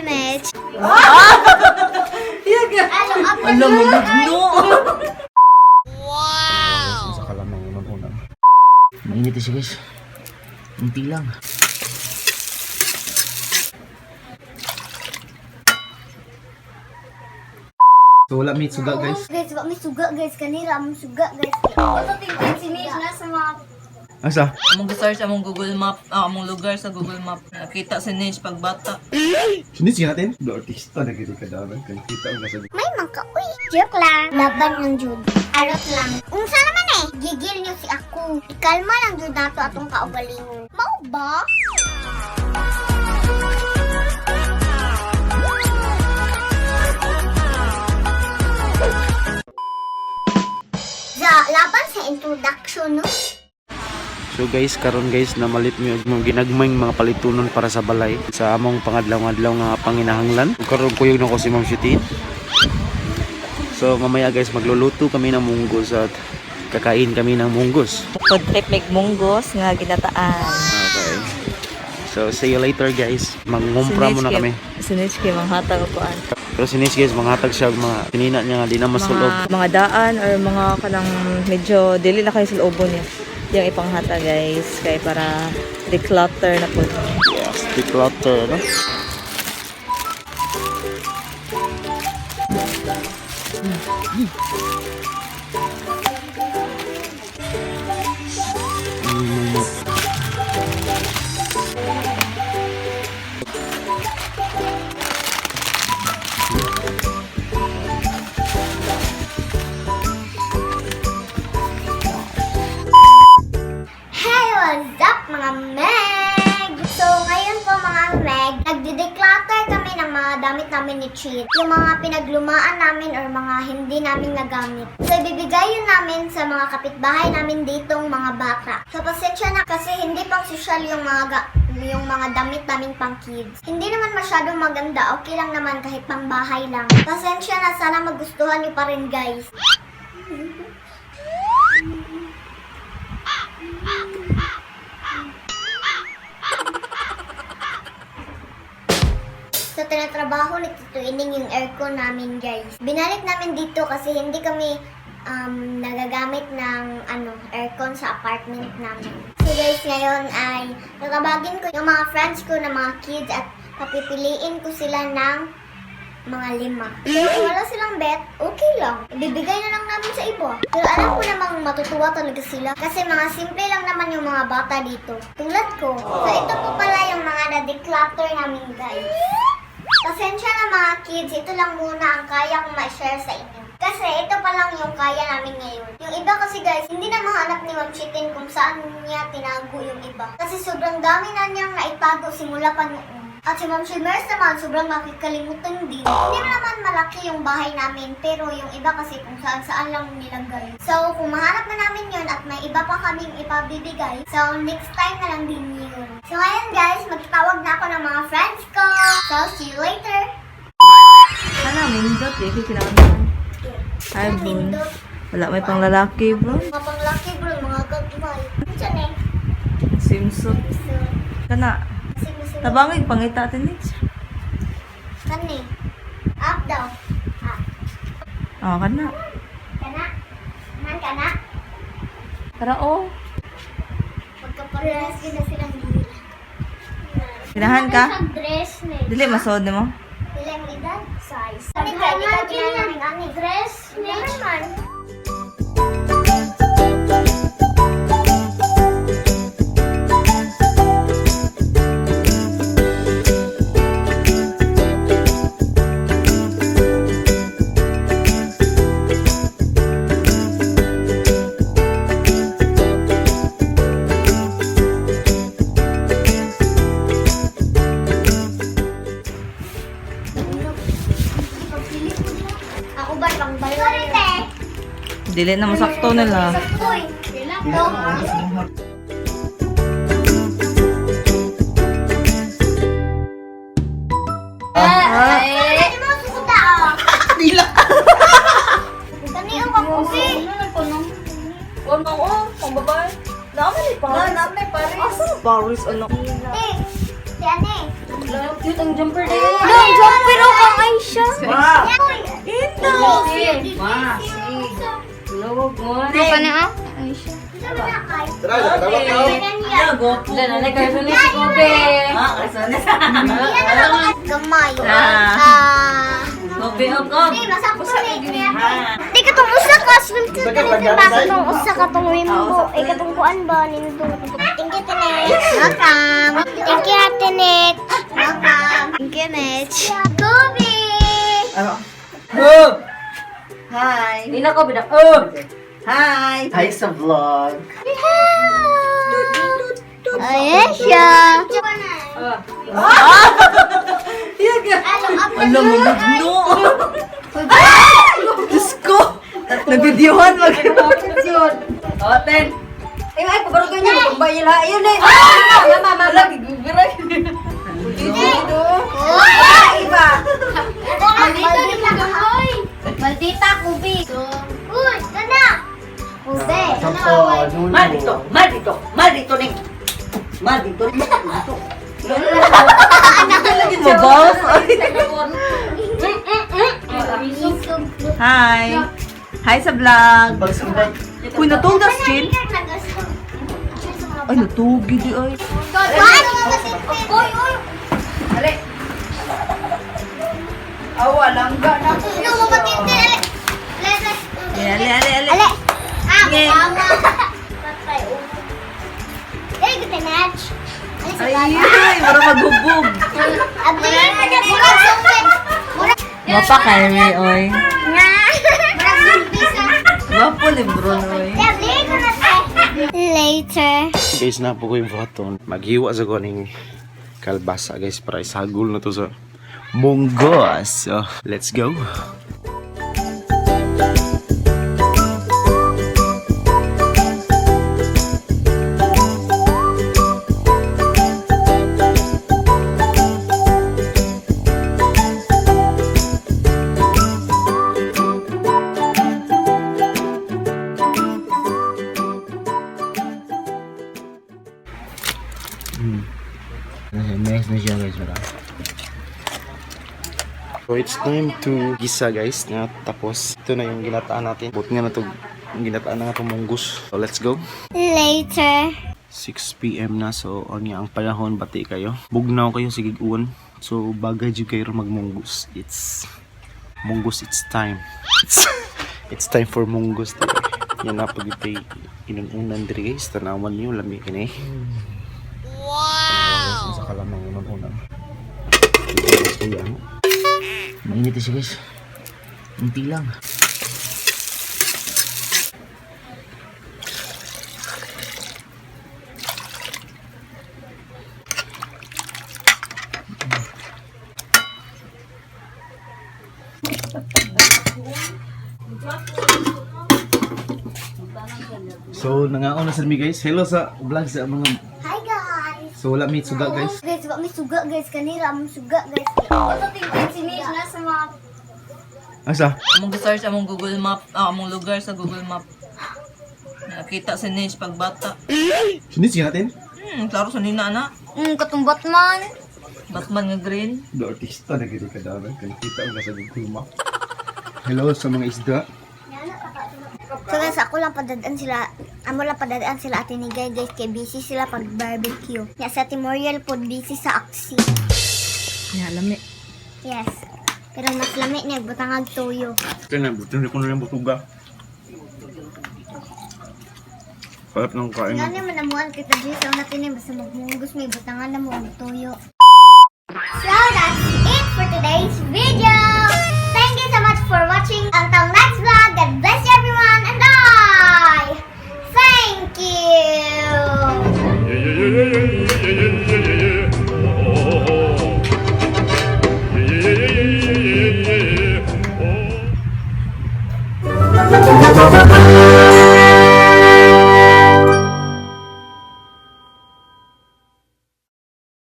Mitch. Alam mo, no. Sa kalamang naman unang. Mainit siya guys. Unti lang. So wala may suga guys. Guys, wag may suga guys. Kanira among suga guys. Ito tingnan si Mitch na sa mga... Asa? Among search among Google Map, among lugar sa Google Map. Nakita si Nage pagbata. Sinisi natin? Do artista na gito kadaman. Kaya kita ang nasa... May mangka, uy. Joke lang. Laban ng Jud. Arot lang. Unsa naman eh. Gigil niyo si ako. Ikalma lang Jud nato atong kaugalingon. Mao ba? Laban sa introduction, no? So guys, karon guys na malit mi og mga ginagmayng mga palitunon para sa balay sa among pangadlaw-adlaw nga panginahanglan. Karon kuyog na ko si Ma'am Shitin. So mamaya guys magluluto kami ng munggos at kakain kami ng munggos. Food trip make munggos nga ginataan. Okay. So see you later guys. Mangumpra muna kami. Si Nage kay manghatag ko an. Pero sinis guys, manghatag siya mga tinina niya nga di na masulog. Mga daan or mga kanang medyo dili na kayo sa loobo niya. Yung ipanghata guys kay para declutter na po. Yes, declutter, no? Hey, what's up mga Meg? So, ngayon po mga Meg, nagde-declutter kami ng mga damit namin ni Cheat. Yung mga pinaglumaan namin or mga hindi namin nagamit. So, ibibigay yun namin sa mga kapitbahay namin ditong mga bata. So, pasensya na kasi hindi pang social yung mga damit namin pang kids. Hindi naman masyadong maganda. Okay lang naman kahit pang bahay lang. Pasensya na, sana magustuhan nyo pa rin guys. So, tinatrabaho ni Tito Ining yung aircon namin, guys. Binalik namin dito kasi hindi kami nagagamit ng aircon sa apartment namin. So, guys, ngayon ay tatawagin ko yung mga friends ko na mga kids at papipiliin ko sila ng mga 5. Pero kung wala silang bet, okay lang. Ibibigay na lang namin sa iba. Pero alam ko namang matutuwa talaga sila. Kasi mga simple lang naman yung mga bata dito. Tulad ko. So, ito po pala yung mga na-declutter namin, guys. Pasensya na mga kids, ito lang muna ang kaya kong ma-share sa inyo. Kasi ito pa lang yung kaya namin ngayon. Yung iba kasi guys, hindi na mahanap ni Ma'am Chitin kung saan niya tinago yung iba. Kasi sobrang dami na niyang naitago simula pa noon. At si Ma'am Shimers naman, sobrang makikalimutan din. Hindi naman malaki yung bahay namin, pero yung iba kasi kung saan lang nilagay. So, kung mahanap na namin yun at may iba pa kaming ipabibigay, so next time na lang din yun. So, ngayon guys, magtawag na ako ng mga friends ko. So, see you later. Ano, mindot eh, kinakain. Ay, bro. Wala may pang lalaki, bro. Mga panglaki bro, mga gagmay. Diyan eh. Swimsuit. So, Kana, tabangig pangita atin Nage. kani. Up daw. Up. Oh, kana. Kana. Man kana. Tara, oh. Magkaparehas yun na silang gila. Pinahan ka? Dress na. Dili, masod mo. Ilang edad? Size. Ano ka? Di ka pinanaming ani. Dress na naman. Ako ba pang bayan? Dili na masakto nila. Uy, ilang daw. Ay, mo sukuta ah. Dila. Kani ako kasi. Pang babae. Naman ni Paris. Naman ni Paris. Asa na Paris? Ano? Si Ane. Cute ang jumper din. Dong, jumper o kang Aisha. Ito. Lugog mo. Ano pa na Aisha? Gamay. Di ka tong usa ka swim to tong usa ka tong rainbow. Katong kuan ba nindo. Thank you Tinex. Welcome. Thank you Tinex. Welcome. Thank you Mitch. Kobe. Hi. Hindi na ko bidak. Hi. Hi sa vlog. Ayan siya. Alam mo, no. Diyos ko. Nag-videohan. Ten. Ay, pabarugan niya. Magpagbayil ha. Ayun eh. Mama, lagi gugiray. Iba. Maldita Kobe. Uy, kana. Kobe. Maldito ning. Mabos. Hi. Hi sa vlog. Uy, natog na skin. Ay, natugi di ay. Uy, uy. Ale. Awa, langga na. No, mamatindi. Ale. Ale. Sige. Mama. Patay. Eh, good match. Ay, parang maghubog. Abi, murag sumpit. Mapa kay oy. Murag sumpit sa. Wapo ni Bruno oy. Later. Guys, na po ko yung buhaton. Maghiwa sa ko ning kalbasa guys para isagol na to sa munggos. So, let's go. Nice na siya guys. So it's time to gisa guys na tapos ito na yung ginataan natin. Buti nga na to yung ginataan na nga itong munggus. So let's go. Later. 6 PM na so on nga ang panahon bati kayo. Bugnaw kayo sige uwan. So bagay jud kayo magmunggus. It's munggus it's time. It's time for munggus today. Yan na pag ito'y inununan diri guys. Tanawan niyo lami kini. Wow! Sa kalamang unang-unang. Mainit siya guys. Unti lang. So nangaon na sa mi guys. Hello sa vlog sa mga. Hi guys. So wala mi suga guys. Guys, wag may suga guys. Kanira among suga guys. Ito tingnan si Mitch na sa mga Asa? Among search among Google Map, among lugar sa Google Map. Nakita si Nage pagbata. Sinit siya natin. Klaro sa nina na. katong Batman. Batman nga green. Do artista na gito kada kan kita ang nasa Google Map. Hello sa mga isda. So guys, ako lang padadaan sila. Amo lang padadaan sila ate ni guys kay busy sila pag barbecue. Ya sa Timorial po busy sa aksi. Ya, lami. Yes. Pero mas lami niya butangag tuyo. Kaya buto ko na yung butuga. Kalap ng kain. Nga naman namuan kita dito sa natin eh basta magmunggus may butangan na mo ang tuyo. So that's it for today's video. Thank you so much for watching ang